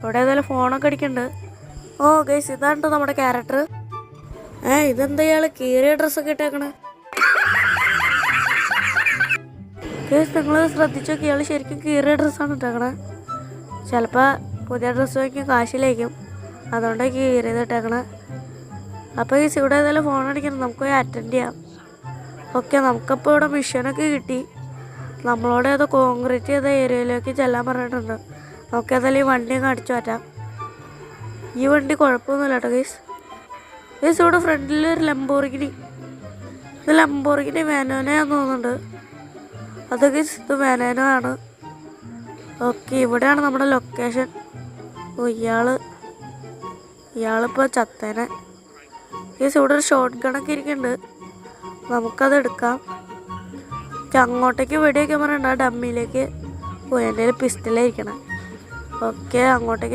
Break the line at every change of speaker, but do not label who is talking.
ഇവിടെ ഏതായാലും ഫോണൊക്കെ അടിക്കുന്നുണ്ട്. ഓ ഗൈസ്, ഇതാണ് നമ്മുടെ ക്യാരക്ടർ. ഇതെന്താ ഇയാള് കീറിയ ഡ്രസ്സൊക്കെ ഇട്ടേക്കണേ? ഗൈസ്, നിങ്ങൾ ശ്രദ്ധിച്ചു നോക്കി, ഇയാൾ ശരിക്കും കീറിയ ഡ്രസ്സാണ് ഇട്ടേക്കണേ. ചിലപ്പോൾ പുതിയ ഡ്രസ്സ് വയ്ക്കും കാശിലേക്കും, അതുകൊണ്ടാണ് കീറിയത് ഇട്ടേക്കണേ. അപ്പോൾ ഗൈസ്, ഇവിടെ ഏതായാലും ഫോൺ അടിക്കണം, നമുക്ക് പോയി അറ്റൻഡ് ചെയ്യാം. ഓക്കെ, നമുക്കപ്പോൾ ഇവിടെ മിഷനൊക്കെ കിട്ടി. നമ്മളോട് ഏതോ കോൺക്രീറ്റ് ചെയ്ത ഏരിയയിലേക്ക് ചെല്ലാൻ പറഞ്ഞിട്ടുണ്ട്. നമുക്ക് ഏതായാലും ഈ വണ്ടി അങ്ങ് അടിച്ചു മാറ്റാം. ഈ വണ്ടി കുഴപ്പമൊന്നുമില്ല കേട്ടോ ഗൈസ്. ഗൈസ്, ഇവിടെ ഫ്രണ്ടിൽ ഒരു ലംബോർഗിനി, ഇത് ലംബോർഗിനി വാനോനയാന്ന് തോന്നുന്നുണ്ട്. അത് ഗൈസ്, ഇത് വാനോന ആണ്. ഓക്കെ, ഇവിടെയാണ് നമ്മുടെ ലൊക്കേഷൻ. ഓ, ഇയാളിപ്പോൾ ചത്തേനെ. ഗൈസ്, ഇവിടെ ഒരു ഷോട്ട് ഗണൊക്കെ ഇരിക്കുന്നുണ്ട്, നമുക്കത് എടുക്കാം. അങ്ങോട്ടേക്ക് വെടിയൊക്കെ പറയണ്ട, ഡമ്മിയിലേക്ക്. ഓ, എൻ്റെ കയ്യിൽ പിസ്റ്റലായിരിക്കണം. ഓക്കെ, അങ്ങോട്ടേക്ക്